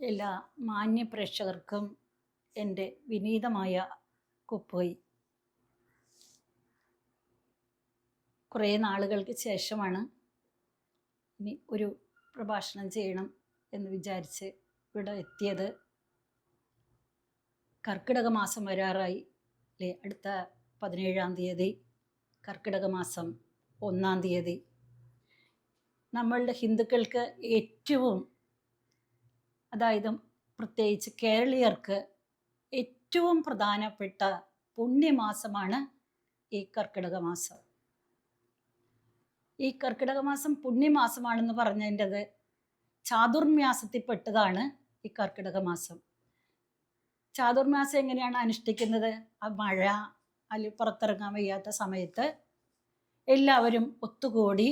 എല്ലാ മാന്യ പ്രേക്ഷകർക്കും എൻ്റെ വിനീതമായ കുപ്പോയി. കുറേ നാളുകൾക്ക് ശേഷമാണ് ഇനി ഒരു പ്രഭാഷണം ചെയ്യണം എന്ന് വിചാരിച്ച് ഇവിടെ എത്തിയത്. കർക്കിടക മാസം വരാറായി അല്ലേ? അടുത്ത 17-ാം തീയതി കർക്കിടക മാസം 1-ാം തീയതി നമ്മളുടെ ഹിന്ദുക്കൾക്ക് ഏറ്റവും, അതായത് പ്രത്യേകിച്ച് കേരളീയർക്ക് ഏറ്റവും പ്രധാനപ്പെട്ട പുണ്യമാസമാണ് ഈ കർക്കിടക മാസം. ഈ കർക്കിടക മാസം പുണ്യമാസമാണെന്ന് പറഞ്ഞതിൻ്റെത് ചാതുർമ്യാസത്തിൽപ്പെട്ടതാണ് ഈ കർക്കിടക മാസം. ചാതുർമാസം എങ്ങനെയാണ് അനുഷ്ഠിക്കുന്നത്? ആ മഴ അല്ലെങ്കിൽ പുറത്തിറങ്ങാൻ വയ്യാത്ത സമയത്ത് എല്ലാവരും ഒത്തുകൂടി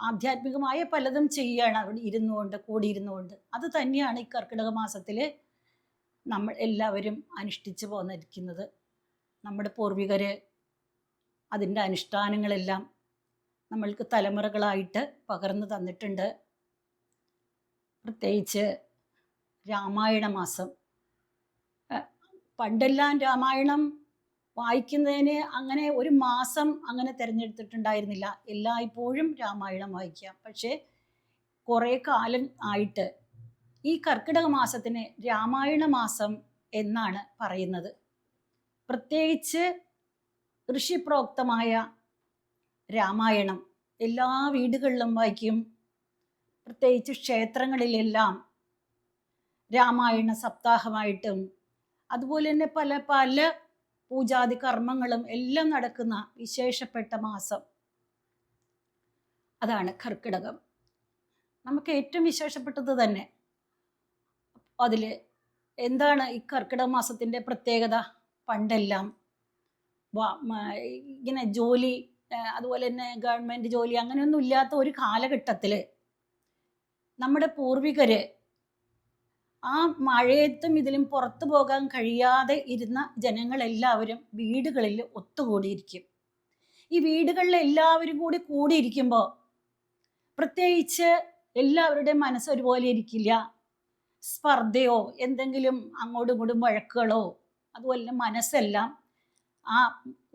ആധ്യാത്മികമായ പലതും ചെയ്യുകയാണ് അവിടെ കൂടിയിരുന്നുകൊണ്ട്. അത് തന്നെയാണ് ഈ കർക്കിടക മാസത്തിൽ നമ്മൾ എല്ലാവരും അനുഷ്ഠിച്ചു പോന്നിരിക്കുന്നത്. നമ്മുടെ പൂർവികർ അതിൻ്റെ അനുഷ്ഠാനങ്ങളെല്ലാം നമ്മൾക്ക് തലമുറകളായിട്ട് പകർന്നു തന്നിട്ടുണ്ട്. പ്രത്യേകിച്ച് രാമായണ മാസം. പണ്ടെല്ലാം രാമായണം വായിക്കുന്നതിന് അങ്ങനെ ഒരു മാസം അങ്ങനെ തിരഞ്ഞെടുത്തിട്ടുണ്ടായിരുന്നില്ല. എല്ലായ്പ്പോഴും രാമായണം വായിക്കാം. പക്ഷേ കുറേ കാലം ആയിട്ട് ഈ കർക്കിടക മാസത്തിന് രാമായണ മാസം എന്നാണ് പറയുന്നത്. പ്രത്യേകിച്ച് ഋഷിപ്രോക്തമായ രാമായണം എല്ലാ വീടുകളിലും വായിക്കും. പ്രത്യേകിച്ച് ക്ഷേത്രങ്ങളിലെല്ലാം രാമായണ സപ്താഹമായിട്ടും അതുപോലെ തന്നെ പല പല പൂജാതി കർമ്മങ്ങളും എല്ലാം നടക്കുന്ന വിശേഷപ്പെട്ട മാസം അതാണ് കർക്കിടകം. നമുക്ക് ഏറ്റവും വിശേഷപ്പെട്ടത് തന്നെ. അതിൽ എന്താണ് ഈ കർക്കിടക മാസത്തിൻ്റെ പ്രത്യേകത? പണ്ടെല്ലാം ഇങ്ങനെ ജോലി, അതുപോലെ തന്നെ ഗവൺമെൻറ് ജോലി അങ്ങനെയൊന്നും ഇല്ലാത്ത ഒരു കാലഘട്ടത്തിൽ നമ്മുടെ പൂർവികർ ആ മഴയത്തും ഇതിലും പുറത്തു പോകാൻ കഴിയാതെ ഇരുന്ന ജനങ്ങളെല്ലാവരും വീടുകളിൽ ഒത്തുകൂടിയിരിക്കും. ഈ വീടുകളിൽ എല്ലാവരും കൂടിയിരിക്കുമ്പോൾ പ്രത്യേകിച്ച് എല്ലാവരുടെയും മനസ്സ് ഒരുപോലെ ഇരിക്കില്ല. സ്പർദ്ധയോ എന്തെങ്കിലും അങ്ങോട്ടും ഇങ്ങോട്ടും വഴക്കുകളോ, അതുപോലെ മനസ്സെല്ലാം ആ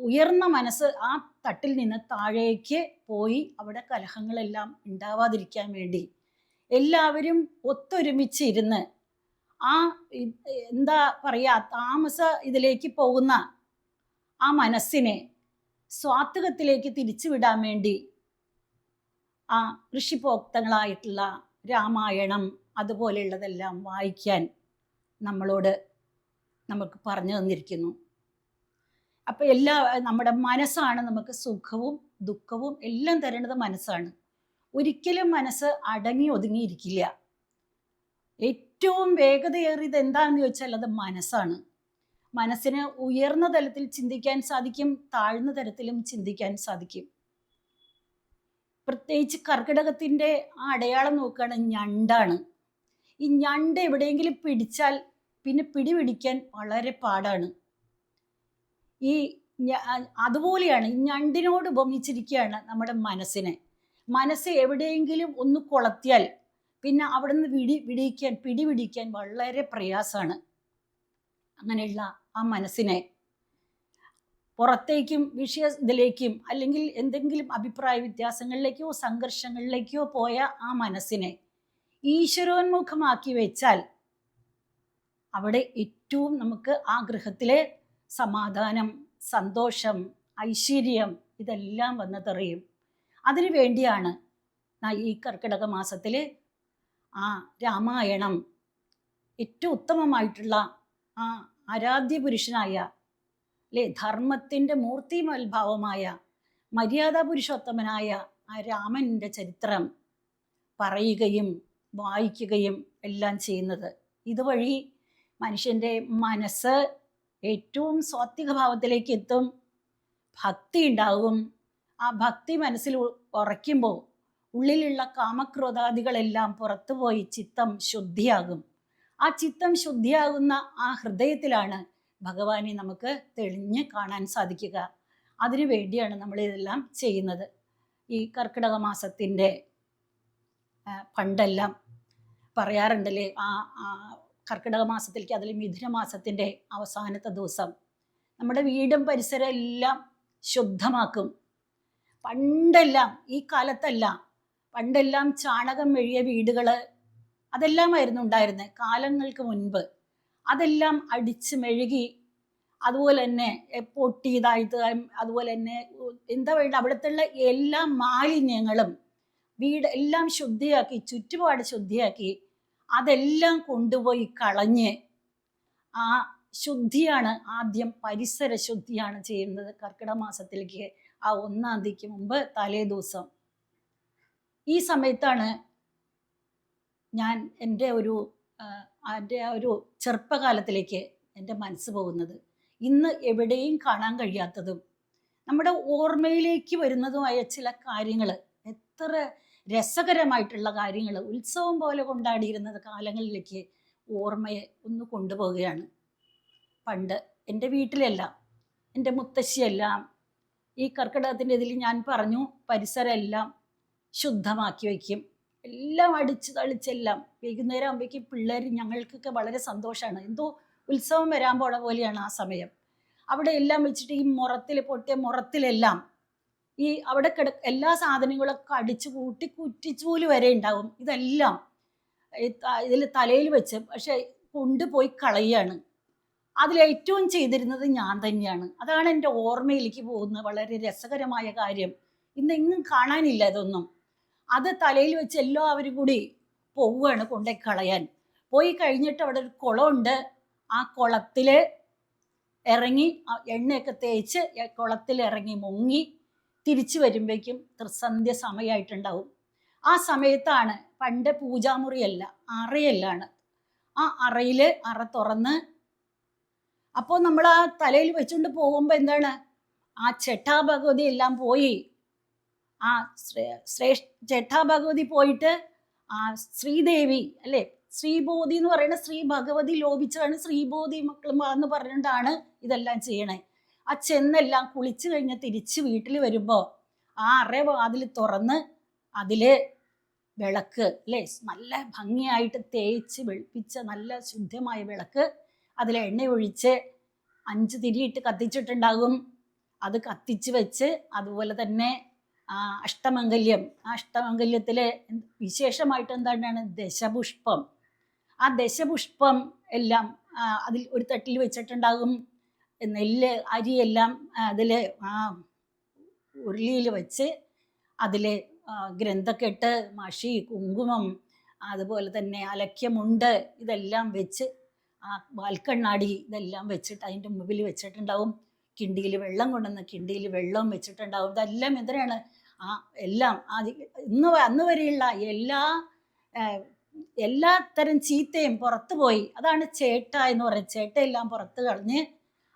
ഉയർന്ന മനസ്സ് ആ തട്ടിൽ നിന്ന് താഴേക്ക് പോയി അവിടെ കലഹങ്ങളെല്ലാം ഉണ്ടാവാതിരിക്കാൻ വേണ്ടി എല്ലാവരും ഒത്തൊരുമിച്ചിരുന്ന് ആ എന്താ പറയുക, ഇതിലേക്ക് പോകുന്ന ആ മനസ്സിനെ സ്വാത്വികത്തിലേക്ക് തിരിച്ചുവിടാൻ വേണ്ടി ആ ഋഷിപ്രോക്തങ്ങളായിട്ടുള്ള രാമായണം അതുപോലെയുള്ളതെല്ലാം വായിക്കാൻ നമുക്ക് പറഞ്ഞു തന്നിരിക്കുന്നു. അപ്പം നമ്മുടെ മനസ്സാണ് നമുക്ക് സുഖവും ദുഃഖവും എല്ലാം തരുന്നത് മനസ്സാണ്. ഒരിക്കലും മനസ്സ് അടങ്ങി ഒതുങ്ങിയിരിക്കില്ല. ഏറ്റവും വേഗതയേറിയത് എന്താണെന്ന് ചോദിച്ചാൽ അത് മനസ്സാണ്. മനസ്സിന് ഉയർന്ന തലത്തിൽ ചിന്തിക്കാൻ സാധിക്കും, താഴ്ന്ന തരത്തിലും ചിന്തിക്കാൻ സാധിക്കും. പ്രത്യേകിച്ച് കർക്കിടകത്തിൻ്റെ ആ അടയാളം നോക്കുകയാണ് ഞണ്ടാണ്. ഈ ഞണ്ട് എവിടെയെങ്കിലും പിടിച്ചാൽ പിന്നെ പിടിപിടിക്കാൻ വളരെ പാടാണ്. അതുപോലെയാണ് ഈ ഞണ്ടിനോട് ഉപമിച്ചിരിക്കുകയാണ് നമ്മുടെ മനസ്സിനെ. മനസ്സ് എവിടെയെങ്കിലും ഒന്ന് കൊളത്തിയാൽ പിന്നെ അവിടെ നിന്ന് പിടിപിടിക്കാൻ വളരെ പ്രയാസമാണ്. അങ്ങനെയുള്ള ആ മനസ്സിനെ പുറത്തേക്കും ഇതിലേക്കും അല്ലെങ്കിൽ എന്തെങ്കിലും അഭിപ്രായ വ്യത്യാസങ്ങളിലേക്കോ സംഘർഷങ്ങളിലേക്കോ പോയ ആ മനസ്സിനെ ഈശ്വരോന്മുഖമാക്കി വെച്ചാൽ അവിടെ ഏറ്റവും നമുക്ക് ആ ഗൃഹത്തിലെ സമാധാനം, സന്തോഷം, ഐശ്വര്യം ഇതെല്ലാം വന്ന് തെറിയും. അതിനു വേണ്ടിയാണ് ഈ കർക്കിടക മാസത്തിൽ ആ രാമായണം ഏറ്റവും ഉത്തമമായിട്ടുള്ള ആ ആരാധ്യ പുരുഷനായ ധർമ്മത്തിൻ്റെ മൂർത്തിമൽഭാവമായ മര്യാദാ പുരുഷോത്തമനായ ആ രാമൻ്റെ ചരിത്രം പറയുകയും വായിക്കുകയും എല്ലാം ചെയ്യുന്നത്. ഇതുവഴി മനുഷ്യൻ്റെ മനസ്സ് ഏറ്റവും സാത്വിക ഭാവത്തിലേക്ക് എത്തും, ഭക്തി ഉണ്ടാകും. ആ ഭക്തി മനസ്സിൽ ഉറയ്ക്കുമ്പോൾ ഉള്ളിലുള്ള കാമക്രോധാദികളെല്ലാം പുറത്തുപോയി ചിത്തം ശുദ്ധിയാകും. ആ ചിത്തം ശുദ്ധിയാകുന്ന ആ ഹൃദയത്തിലാണ് ഭഗവാനെ നമുക്ക് തെളിഞ്ഞ് കാണാൻ സാധിക്കുക. അതിനു വേണ്ടിയാണ് നമ്മളിതെല്ലാം ചെയ്യുന്നത്. ഈ കർക്കിടക മാസത്തിൻ്റെ പണ്ടെല്ലാം പറയാറുണ്ടല്ലേ, ആ കർക്കിടക മാസത്തിലേക്ക്, അതിൽ മിഥുന മാസത്തിൻ്റെ അവസാനത്തെ ദിവസം നമ്മുടെ വീടും പരിസരം എല്ലാം ശുദ്ധമാക്കും. പണ്ടെല്ലാം, ഈ കാലത്തല്ല, പണ്ടെല്ലാം ചാണകം മെഴിയ വീടുകൾ അതെല്ലാമായിരുന്നു ഉണ്ടായിരുന്നത് കാലങ്ങൾക്ക് മുൻപ്. അതെല്ലാം അടിച്ച് മെഴുകി, അതുപോലെ തന്നെ പൊട്ടിയതായിട്ട്, അതുപോലെ തന്നെ എന്താ വേണ്ട അവിടുത്തെ എല്ലാ മാലിന്യങ്ങളും വീട് എല്ലാം ശുദ്ധിയാക്കി, ചുറ്റുപാട് ശുദ്ധിയാക്കി, അതെല്ലാം കൊണ്ടുപോയി കളഞ്ഞ് ആ ശുദ്ധിയാണ് ആദ്യം, പരിസര ശുദ്ധിയാണ് ചെയ്യുന്നത് കർക്കിടക മാസത്തിലേക്ക്. ആ 1-ാം തീയതിക്ക് മുമ്പ് തലേ ദിവസം ഈ സമയത്താണ് ഞാൻ എൻ്റെ ഒരു ചെറുപ്പകാലത്തിലേക്ക് എൻ്റെ മനസ്സ് പോകുന്നത്. ഇന്ന് എവിടെയും കാണാൻ കഴിയാത്തതും നമ്മുടെ ഓർമ്മയിലേക്ക് വരുന്നതുമായ ചില കാര്യങ്ങൾ, എത്ര രസകരമായിട്ടുള്ള കാര്യങ്ങൾ, ഉത്സവം പോലെ കൊണ്ടാടിയിരുന്നത് കാലങ്ങളിലേക്ക് ഓർമ്മയെ ഒന്ന് കൊണ്ടുപോവുകയാണ്. പണ്ട് എൻ്റെ വീട്ടിലെല്ലാം, എൻ്റെ മുത്തശ്ശിയെല്ലാം ഈ കർക്കിടകത്തിൻ്റെ ഇതിൽ ഞാൻ പറഞ്ഞു, പരിസരം എല്ലാം ശുദ്ധമാക്കി വയ്ക്കും. എല്ലാം അടിച്ച് തളിച്ചെല്ലാം വൈകുന്നേരം ആകുമ്പോഴേക്കും പിള്ളേർ, ഞങ്ങൾക്കൊക്കെ വളരെ സന്തോഷമാണ്. എന്തോ ഉത്സവം വരാൻ പോണ പോലെയാണ് ആ സമയം. അവിടെ എല്ലാം വെച്ചിട്ട് ഈ പൊട്ടിയ മുറത്തിലെല്ലാം ഈ അവിടെ എല്ലാ സാധനങ്ങളൊക്കെ അടിച്ചു കൂട്ടി കുറ്റിച്ചൂല് വരെ ഉണ്ടാവും. ഇതെല്ലാം ഇതിൽ തലയിൽ വെച്ച് പക്ഷെ കൊണ്ടുപോയി കളയാണ്. അതിലേറ്റവും ചെയ്തിരുന്നത് ഞാൻ തന്നെയാണ്. അതാണ് എൻ്റെ ഓർമ്മയിലേക്ക് പോകുന്ന വളരെ രസകരമായ കാര്യം. ഇന്നെങ്ങും കാണാനില്ല ഇതൊന്നും. അത് തലയിൽ വെച്ച് എല്ലാവരും കൂടി പോവുകയാണ് കൊണ്ടുപോയി കളയാൻ. പോയി കഴിഞ്ഞിട്ട് അവിടെ ഒരു കുളമുണ്ട്. ആ കുളത്തിൽ ഇറങ്ങി എണ്ണയൊക്കെ തേച്ച് കുളത്തിൽ ഇറങ്ങി മുങ്ങി തിരിച്ചു വരുമ്പോഴേക്കും ത്രിസന്ധ്യ സമയമായിട്ടുണ്ടാവും. ആ സമയത്താണ്, പണ്ട് പൂജാമുറിയല്ല, അറയല്ലാണ്. ആ അറ തുറന്ന് അപ്പോൾ നമ്മൾ ആ തലയിൽ വെച്ചുകൊണ്ട് പോകുമ്പോൾ എന്താണ്, ആ ചെട്ടാഭഗവതി എല്ലാം പോയി, ആ ചെട്ടാഭഗവതി പോയിട്ട് ആ ശ്രീദേവി അല്ലേ, ശ്രീബോധി എന്ന് പറയുന്ന ശ്രീ ഭഗവതി ലോപിച്ചാണ് ശ്രീബോധി മക്കളും എന്ന് പറഞ്ഞുകൊണ്ടാണ് ഇതെല്ലാം ചെയ്യണേ. ആ ചെന്നെല്ലാം കുളിച്ചു കഴിഞ്ഞ് തിരിച്ച് വീട്ടിൽ വരുമ്പോൾ ആ വാതിൽ തുറന്ന് അതിൽ വിളക്ക് അല്ലേ, നല്ല ഭംഗിയായിട്ട് തേച്ച് വെളുപ്പിച്ച നല്ല ശുദ്ധമായ വിളക്ക്, അതിൽ എണ്ണ ഒഴിച്ച് 5 തിരിയിട്ട് കത്തിച്ചിട്ടുണ്ടാകും. അത് കത്തിച്ച് വെച്ച്, അതുപോലെ തന്നെ അഷ്ടമംഗല്യം, ആ അഷ്ടമംഗല്യത്തിൽ വിശേഷമായിട്ട് എന്താണ് ദശപുഷ്പം. ആ ദശപുഷ്പം എല്ലാം അതിൽ ഒരു തട്ടിൽ വെച്ചിട്ടുണ്ടാകും. നെല്ല് അരിയെല്ലാം അതിൽ ആ ഉരുളിയിൽ വെച്ച് അതിൽ ഗ്രന്ഥക്കെട്ട്, മഷി, കുങ്കുമം, അതുപോലെ തന്നെ അലക്യമുണ്ട്, ഇതെല്ലാം വെച്ച് ആ വാൽക്കണ്ണാടി ഇതെല്ലാം വെച്ചിട്ട് അതിൻ്റെ മുമ്പിൽ വെച്ചിട്ടുണ്ടാവും. കിണ്ടിയിൽ വെള്ളം കൊണ്ടുവന്ന് കിണ്ടിയിൽ വെള്ളവും വെച്ചിട്ടുണ്ടാവും. ഇതെല്ലാം എന്തിനാണ്, ആ എല്ലാം അന്ന് വരെയുള്ള എല്ലാ തരം ചീത്തയും പുറത്തു പോയി. അതാണ് ചേട്ട എന്ന് പറയുന്നത്. ചേട്ടയെല്ലാം പുറത്ത് കളഞ്ഞ്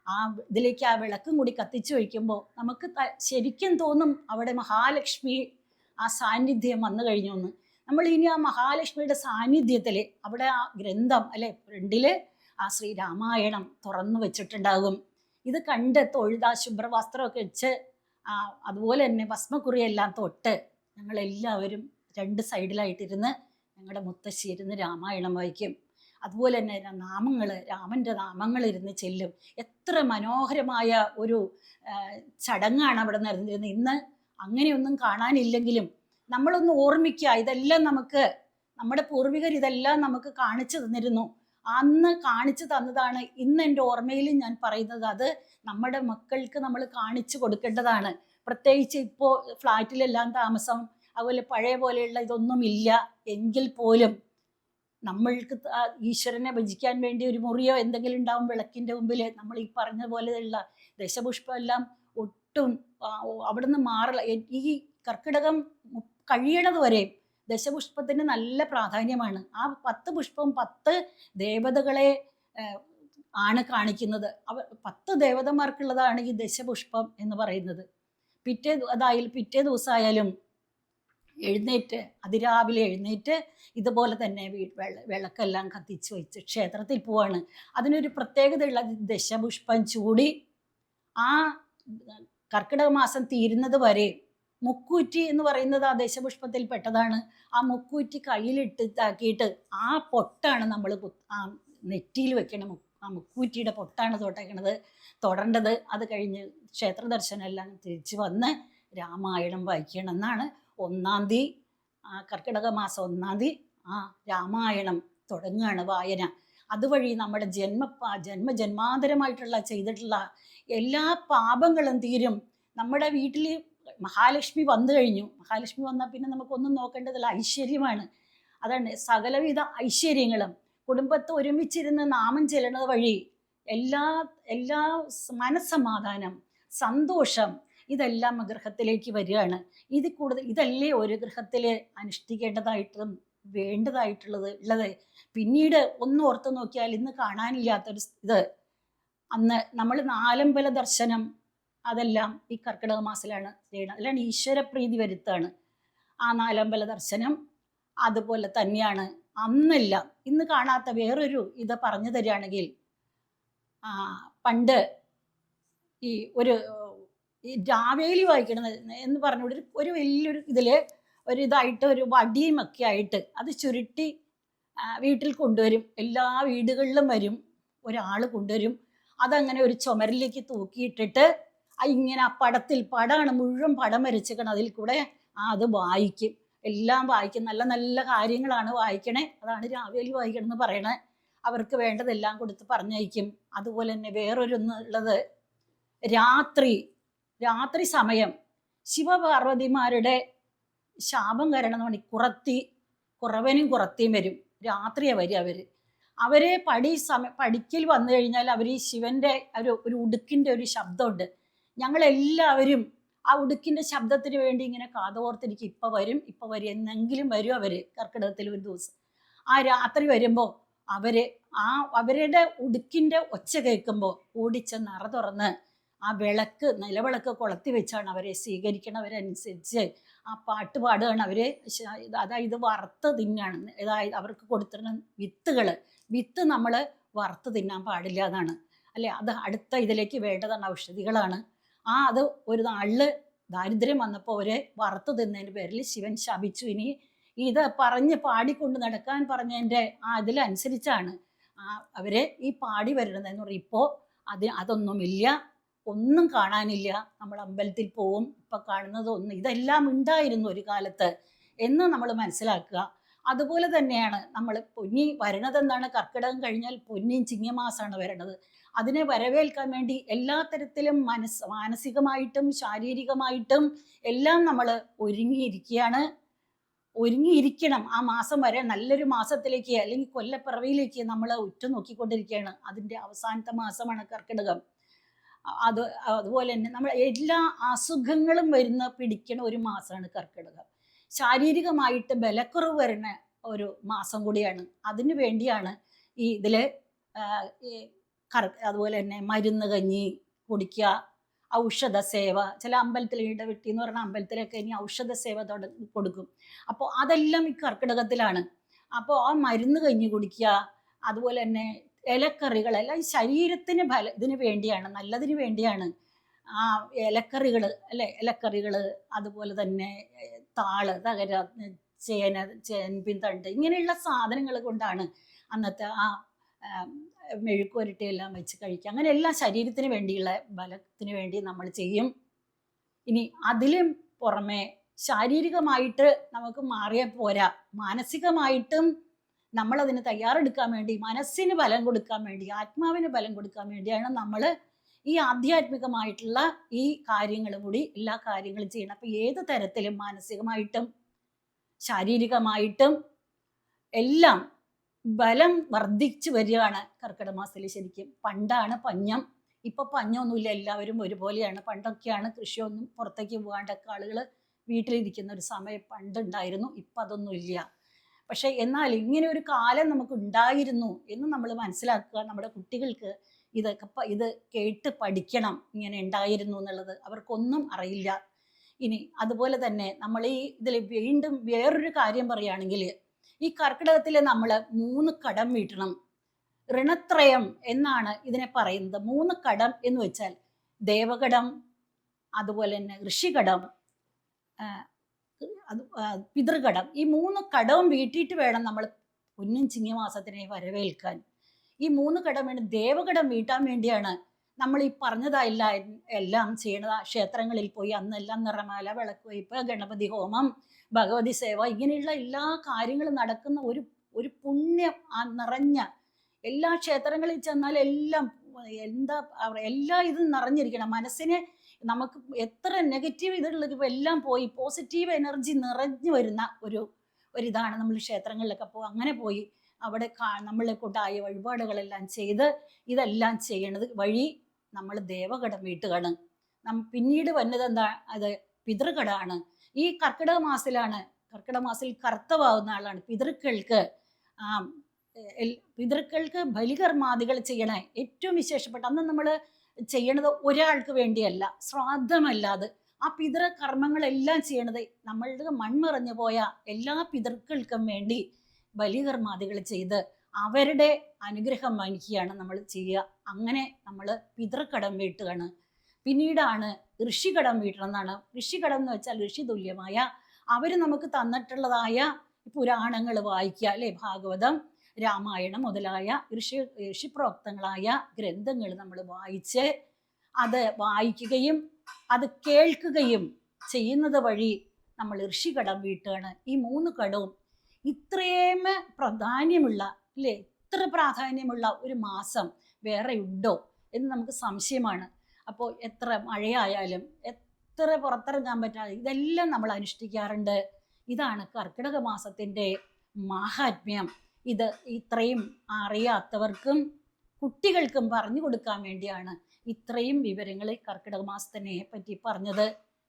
ആ ഇതിലേക്ക് ആ വിളക്കും കൂടി കത്തിച്ചു വയ്ക്കുമ്പോൾ നമുക്ക് ശരിക്കും തോന്നും അവിടെ മഹാലക്ഷ്മി ആ സാന്നിധ്യം വന്നു കഴിഞ്ഞു എന്ന്. നമ്മൾ ഇനി ആ മഹാലക്ഷ്മിയുടെ സാന്നിധ്യത്തിൽ അവിടെ ആ ഗ്രന്ഥം അല്ലെ ഫ്രണ്ടിൽ ആ ശ്രീരാമായണം തുറന്നു വെച്ചിട്ടുണ്ടാകും. ഇത് കണ്ട് തൊഴുത ശുഭ്രവസ്ത്രമൊക്കെ വെച്ച് അതുപോലെ തന്നെ ഭസ്മക്കുറിയെല്ലാം തൊട്ട് ഞങ്ങളെല്ലാവരും 2 സൈഡിലായിട്ടിരുന്ന് ഞങ്ങളുടെ മുത്തശ്ശി ഇരുന്ന് രാമായണം വായിക്കും. അതുപോലെ തന്നെ രാമൻ്റെ നാമങ്ങൾ ഇരുന്ന് ചെല്ലും. എത്ര മനോഹരമായ ഒരു ചടങ്ങാണ് അവിടെ നടന്നിരുന്നത്. ഇന്ന് അങ്ങനെയൊന്നും കാണാനില്ലെങ്കിലും നമ്മളൊന്ന് ഓർമ്മിക്കുക, ഇതെല്ലാം നമുക്ക് നമ്മുടെ പൂർവികർ ഇതെല്ലാം നമുക്ക് കാണിച്ചു തന്നിരുന്നു. അന്ന് കാണിച്ചു തന്നതാണ് ഇന്ന് എൻ്റെ ഓർമ്മയിൽ ഞാൻ പറയുന്നത്. അത് നമ്മുടെ മക്കൾക്ക് നമ്മൾ കാണിച്ചു കൊടുക്കേണ്ടതാണ്. പ്രത്യേകിച്ച് ഇപ്പോൾ ഫ്ലാറ്റിലെല്ലാം താമസം, അതുപോലെ പഴയ പോലെയുള്ള ഇതൊന്നും ഇല്ല എങ്കിൽ പോലും നമ്മൾക്ക് ഈശ്വരനെ ഭജിക്കാൻ വേണ്ടി ഒരു മുറിയോ എന്തെങ്കിലും ഉണ്ടാവും വിളക്കിൻ്റെ മുമ്പിൽ. നമ്മൾ ഈ പറഞ്ഞ പോലെയുള്ള ദശപുഷ്പം എല്ലാം ഒട്ടും അവിടുന്ന് മാറില്ല. ഈ കർക്കിടകം കഴിയണത് വരെ ദശപുഷ്പത്തിന് നല്ല പ്രാധാന്യമാണ്. ആ 10 പുഷ്പം 10 ദേവതകളെ ആണ് കാണിക്കുന്നത്. 10 ദേവതമാർക്കുള്ളതാണ് ഈ ദശപുഷ്പം എന്ന് പറയുന്നത്. പിറ്റേ ദിവസമായാലും എഴുന്നേറ്റ് അതിരാവിലെ എഴുന്നേറ്റ് ഇതുപോലെ തന്നെ വിളക്കെല്ലാം കത്തിച്ച് വെച്ച് ക്ഷേത്രത്തിൽ പോവാണ്. അതിനൊരു പ്രത്യേകതയുള്ള ദശപുഷ്പം ചൂടി ആ കർക്കിടക മാസം തീരുന്നത് വരെ മുക്കൂറ്റി എന്ന് പറയുന്നത് ആ ദശപുഷ്പത്തിൽ പെട്ടതാണ്. ആ മുക്കൂറ്റി കയ്യിലിട്ടാക്കിയിട്ട് ആ പൊട്ടാണ് നമ്മൾ ആ നെറ്റിയിൽ വെക്കണം. ആ മുക്കൂറ്റിയുടെ പൊട്ടാണ് തൊടേണ്ടത്. അത് കഴിഞ്ഞ് ക്ഷേത്ര ദർശനം എല്ലാം തിരിച്ചു വന്ന് രാമായണം വായിക്കണം എന്നാണ് 1-ാം തീയതി, കർക്കിടക മാസം 1-ാം തീയതി ആ രാമായണം തുടങ്ങുകയാണ് വായന. അതുവഴി നമ്മുടെ ജന്മജന്മാന്തരമായിട്ടുള്ള ചെയ്തിട്ടുള്ള എല്ലാ പാപങ്ങളും തീരും. നമ്മുടെ വീട്ടിൽ മഹാലക്ഷ്മി വന്നു കഴിഞ്ഞു. മഹാലക്ഷ്മി വന്നാൽ പിന്നെ നമുക്കൊന്നും നോക്കേണ്ടതില്ല, ഐശ്വര്യമാണ്. അതാണ് സകലവിധ ഐശ്വര്യങ്ങളും. കുടുംബത്ത് ഒരുമിച്ചിരുന്ന് നാമം ചെല്ലുന്നത് വഴി എല്ലാ എല്ലാ മനസ്സമാധാനം, സന്തോഷം, ഇതെല്ലാം ഗൃഹത്തിലേക്ക് വരികയാണ്. ഇതല്ലേ ഒരു ഗൃഹത്തിൽ അനുഷ്ഠിക്കേണ്ടതായിട്ടും വേണ്ടതായിട്ടുള്ളത്. പിന്നീട് ഒന്ന് ഓർത്ത് നോക്കിയാൽ ഇന്ന് കാണാനില്ലാത്തൊരു ഇത്, അന്ന് നമ്മൾ 4 ദർശനം അതെല്ലാം ഈ കർക്കിടക മാസത്തിലാണ് ചെയ്യണം. അതിലാണ് ഈശ്വരപ്രീതി വരുത്താണ് ആ 4 ദർശനം. അതുപോലെ തന്നെയാണ് അന്നെല്ലാം. ഇന്ന് കാണാത്ത വേറൊരു ഇത് പറഞ്ഞു തരികയാണെങ്കിൽ, പണ്ട് ഈ രാവേലി വായിക്കണം എന്ന് പറഞ്ഞു ഒരു വലിയൊരു ഇതിൽ ഇതായിട്ട് ഒരു വടിയുമൊക്കെ ആയിട്ട് അത് ചുരുട്ടി വീട്ടിൽ കൊണ്ടുവരും. എല്ലാ വീടുകളിലും വരും, ഒരാൾ കൊണ്ടുവരും. അതങ്ങനെ ഒരു ചുമരിലേക്ക് തൂക്കിയിട്ടിട്ട് ഇങ്ങനെ ആ പടമാണ് മുഴുവൻ പടം വരച്ചിരിക്കണം. അതിൽ കൂടെ അത് വായിക്കും, എല്ലാം വായിക്കും. നല്ല നല്ല കാര്യങ്ങളാണ് വായിക്കണേ. അതാണ് രാവേലി വായിക്കണം എന്ന് പറയണേ. അവർക്ക് വേണ്ടതെല്ലാം കൊടുത്ത് പറഞ്ഞയക്കും. അതുപോലെ തന്നെ വേറൊരുള്ളത്, രാത്രി സമയം ശിവപാർവതിമാരുടെ ശാപം കാരണം കുറവനും കുറത്തിയും വരും. രാത്രിയാണ് വരും. അവരെ പഠിക്കൽ വന്നു കഴിഞ്ഞാൽ അവർ ഈ ശിവന്റെ ഒരു ഉടുക്കിൻ്റെ ഒരു ശബ്ദമുണ്ട്. ഞങ്ങളെല്ലാവരും ആ ഉടുക്കിൻ്റെ ശബ്ദത്തിന് വേണ്ടി ഇങ്ങനെ കാതോർത്തിരിക്കും. ഇപ്പം വരും എന്നെങ്കിലും വരും അവർ. കർക്കിടകത്തിൽ ഒരു ദിവസം ആ രാത്രി വരുമ്പോൾ അവരുടെ ഉടുക്കിൻ്റെ ഒച്ച കേൾക്കുമ്പോൾ ഓടിച്ചെന്ന് അറ തുറന്ന് ആ നിലവിളക്ക് കൊളുത്തി വെച്ചാണ് അവരെ സ്വീകരിക്കണവരനുസരിച്ച് ആ പാട്ട് പാടുകയാണ്. അതായത് വറുത്ത് തിന്നാണ്. അതായത് അവർക്ക് കൊടുത്തിരുന്ന വിത്ത് നമ്മൾ വറുത്ത് തിന്നാൻ പാടില്ല എന്നാണ്, അല്ലേ? അത് അടുത്ത ഇതിലേക്ക് വേണ്ടതാണ്, ഔഷധികളാണ്. അത് ഒരു നാളിൽ ദാരിദ്ര്യം വന്നപ്പോൾ അവരെ വറുത്ത് തിന്നതിൻ്റെ പേരിൽ ശിവൻ ശപിച്ചു. ഇനി ഇത് പാടിക്കൊണ്ട് നടക്കാൻ പറഞ്ഞതിൻ്റെ ഇതിലനുസരിച്ചാണ് അവരെ ഈ പാടി വരുന്നതെന്ന് പറയും. ഇപ്പോൾ അതൊന്നുമില്ല, ഒന്നും കാണാനില്ല. നമ്മൾ അമ്പലത്തിൽ പോവും, ഇപ്പം കാണുന്നതൊന്നും ഇതെല്ലാം ഉണ്ടായിരുന്നു ഒരു കാലത്ത് എന്ന് നമ്മൾ മനസ്സിലാക്കുക. അതുപോലെ തന്നെയാണ് നമ്മൾ പൊന്നി വരണത്. എന്താണ്? കർക്കിടകം കഴിഞ്ഞാൽ പൊന്നിയും ചിങ്ങമാസമാണ് വരണത്. അതിനെ വരവേൽക്കാൻ വേണ്ടി എല്ലാ തരത്തിലും മാനസികമായിട്ടും ശാരീരികമായിട്ടും എല്ലാം നമ്മൾ ഒരുങ്ങിയിരിക്കണം. ആ മാസം വരെ നല്ലൊരു മാസത്തിലേക്ക് അല്ലെങ്കിൽ കൊല്ലപ്പിറവിയിലേക്ക് നമ്മൾ ഉറ്റുനോക്കിക്കൊണ്ടിരിക്കുകയാണ്. അതിൻ്റെ അവസാനത്തെ മാസമാണ് കർക്കിടകം. അതുപോലെ തന്നെ നമ്മൾ എല്ലാ അസുഖങ്ങളും പിടിക്കണ ഒരു മാസമാണ് കർക്കിടകം. ശാരീരികമായിട്ട് ബലക്കുറവ് വരുന്ന ഒരു മാസം കൂടിയാണ്. അതിനു വേണ്ടിയാണ് ഇതില് അതുപോലെ തന്നെ മരുന്ന് കഞ്ഞി കുടിക്കുക, ഔഷധ സേവ. ചില അമ്പലത്തിൽ ഇടവെട്ടി എന്ന് പറഞ്ഞ അമ്പലത്തിലൊക്കെ ഇനി ഔഷധ സേവ കൊടുക്കും. അപ്പോൾ അതെല്ലാം ഈ കർക്കിടകത്തിലാണ്. അപ്പോൾ ആ മരുന്ന് കഞ്ഞി കുടിക്കുക, അതുപോലെ തന്നെ ഇലക്കറികളെല്ലാം ശരീരത്തിന് ഇതിന് വേണ്ടിയാണ്, നല്ലതിന് വേണ്ടിയാണ്. ആ ഇലക്കറികൾ, അതുപോലെ തന്നെ തകര, ചേൻപിൻ തണ്ട്, ഇങ്ങനെയുള്ള സാധനങ്ങൾ കൊണ്ടാണ് അന്നത്തെ ആ മെഴുക്കുവരട്ടിയെല്ലാം വെച്ച് കഴിക്കുക. അങ്ങനെ എല്ലാം ശരീരത്തിന് വേണ്ടിയുള്ള ബലത്തിന് വേണ്ടി നമ്മൾ ചെയ്യും. ഇനി അതിലും പുറമെ ശാരീരികമായിട്ട് നമുക്ക് മാറിയാൽ പോരാ, മാനസികമായിട്ടും നമ്മളതിന് തയ്യാറെടുക്കാൻ വേണ്ടി, മനസ്സിന് ബലം കൊടുക്കാൻ വേണ്ടി, ആത്മാവിന് ബലം കൊടുക്കാൻ വേണ്ടിയാണ് നമ്മൾ ഈ ആധ്യാത്മികമായിട്ടുള്ള ഈ കാര്യങ്ങളും കൂടി എല്ലാ കാര്യങ്ങളും ചെയ്യണം. അപ്പം ഏത് തരത്തിലും മാനസികമായിട്ടും ശാരീരികമായിട്ടും എല്ലാം ബലം വർദ്ധിച്ചു വരികയാണ് കർക്കിടക മാസത്തിൽ. ശരിക്കും പണ്ടാണ് പഞ്ഞം, ഇപ്പം പഞ്ഞമൊന്നുമില്ല, എല്ലാവരും ഒരുപോലെയാണ്. പണ്ടൊക്കെയാണ് കൃഷിയൊന്നും പുറത്തേക്ക് പോകാണ്ടൊക്കെ ആളുകൾ വീട്ടിലിരിക്കുന്ന ഒരു സമയം പണ്ടുണ്ടായിരുന്നു. ഇപ്പം അതൊന്നുമില്ല. പക്ഷെ എന്നാൽ ഇങ്ങനെ ഒരു കാലം നമുക്ക് ഉണ്ടായിരുന്നു എന്ന് നമ്മൾ മനസ്സിലാക്കുക. നമ്മുടെ കുട്ടികൾക്ക് ഇത് കേട്ട് പഠിക്കണം, ഇങ്ങനെ ഉണ്ടായിരുന്നു എന്നുള്ളത്. അവർക്കൊന്നും അറിയില്ല. ഇനി അതുപോലെ തന്നെ നമ്മൾ ഇതിൽ വീണ്ടും വേറൊരു കാര്യം പറയുകയാണെങ്കിൽ, ഈ കർക്കിടകത്തിൽ നമ്മൾ 3 കടം വീട്ടണം. ഋണത്രയം എന്നാണ് ഇതിനെ പറയുന്നത്. 3 കടം എന്ന് വെച്ചാൽ ദേവകടം, അതുപോലെ തന്നെ ഋഷികടം, അത് പിതൃകടം, ഈ 3 കടവും വീട്ടിയിട്ട് വേണം നമ്മൾ പൊന്നും ചിങ്ങമാസത്തിനെ വരവേൽക്കാൻ. ഈ 3 കടം വേണം. ദേവകടം വീട്ടാൻ വേണ്ടിയാണ് നമ്മൾ ഈ പറഞ്ഞതല്ല എല്ലാം ചെയ്യണത്. ക്ഷേത്രങ്ങളിൽ പോയി അന്നെല്ലാം നിറമാല, വിളക്ക് വയ്പ്, ഗണപതി ഹോമം, ഭഗവതി സേവ, ഇങ്ങനെയുള്ള എല്ലാ കാര്യങ്ങളും നടക്കുന്ന ഒരു പുണ്യം നിറഞ്ഞ എല്ലാ ക്ഷേത്രങ്ങളിൽ ചെന്നാൽ എല്ലാം എന്താ എല്ലാ ഇതും നിറഞ്ഞിരിക്കണം. മനസ്സിനെ നമുക്ക് എത്ര നെഗറ്റീവ് ഇതുള്ളത് എല്ലാം പോയി പോസിറ്റീവ് എനർജി നിറഞ്ഞു വരുന്ന ഒരിതാണ് നമ്മൾ ക്ഷേത്രങ്ങളിലൊക്കെ അങ്ങനെ പോയി അവിടെ നമ്മളെ കൊണ്ടായ വഴിപാടുകളെല്ലാം ചെയ്ത് ഇതെല്ലാം ചെയ്യണത് വഴി നമ്മൾ ദേവകടം വീട്ടുകയാണ്. പിന്നീട് വന്നത് എന്താ? അത് പിതൃകടമാണ്. ഈ കർക്കിടക മാസത്തിലാണ്, കർക്കിടക മാസത്തിൽ കർത്തവാകുന്ന ആളാണ്. പിതൃക്കൾക്ക് ബലികർമാദികൾ ചെയ്യണേ ഏറ്റവും വിശേഷപ്പെട്ട. അന്ന് നമ്മൾ ചെയ്യണത് ഒരാൾക്ക് വേണ്ടിയല്ല, ശ്രാദ്ധമല്ലാതെ ആ പിതൃ കർമ്മങ്ങളെല്ലാം ചെയ്യണത് നമ്മളുടെ മൺമറഞ്ഞു പോയ എല്ലാ പിതൃക്കൾക്കും വേണ്ടി ബലികർമാദികൾ ചെയ്ത് അവരുടെ അനുഗ്രഹം വാങ്ങിക്കുകയാണ് നമ്മൾ ചെയ്യുക. അങ്ങനെ നമ്മൾ പിതൃകടം വീട്ടുകയാണ്. പിന്നീടാണ് ഋഷികടം വീട്ടണമെന്നാണ്. ഋഷികടം എന്ന് വെച്ചാൽ ഋഷി തുല്യമായ അവർ നമുക്ക് തന്നിട്ടുള്ളതായ പുരാണങ്ങൾ വായിക്കുക, അല്ലെ? ഭാഗവതം, രാമായണം മുതലായ ഋഷിപ്രോക്തങ്ങളായ ഗ്രന്ഥങ്ങൾ നമ്മൾ വായിച്ച് അത് വായിക്കുകയും അത് കേൾക്കുകയും ചെയ്യുന്നത് വഴി നമ്മൾ ഋഷികടം വീട്ടുകയാണ്. ഈ 3 കടവും ഇത്രയും പ്രാധാന്യമുള്ള, അല്ലേ, ഇത്ര പ്രാധാന്യമുള്ള ഒരു മാസം വേറെ ഉണ്ടോ എന്ന് നമുക്ക് സംശയമാണ്. അപ്പോൾ എത്ര മഴയായാലും എത്ര പുറത്തിറങ്ങാൻ പറ്റാതെ ഇതെല്ലാം നമ്മൾ അനുഷ്ഠിക്കാറുണ്ട്. ഇതാണ് കർക്കിടക മാസത്തിൻ്റെ മാഹാത്മ്യം. ഇത് ഇത്രയും അറിയാത്തവർക്കും കുട്ടികൾക്കും പറഞ്ഞു കൊടുക്കാൻ വേണ്ടിയാണ് ഇത്രയും വിവരങ്ങൾ കർക്കിടക മാസത്തിനെ പറ്റി പറഞ്ഞത്.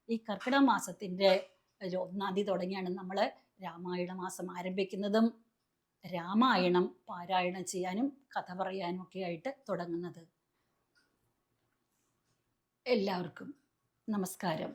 ഈ കർക്കിടക മാസത്തിൻ്റെ 1-ാം തീയതി തുടങ്ങിയാണ് നമ്മൾ രാമായണ മാസം ആരംഭിക്കുന്നതും രാമായണം പാരായണം ചെയ്യാനും കഥ പറയാനും ഒക്കെ ആയിട്ട് തുടങ്ങുന്നത്. എല്ലാവർക്കും നമസ്കാരം.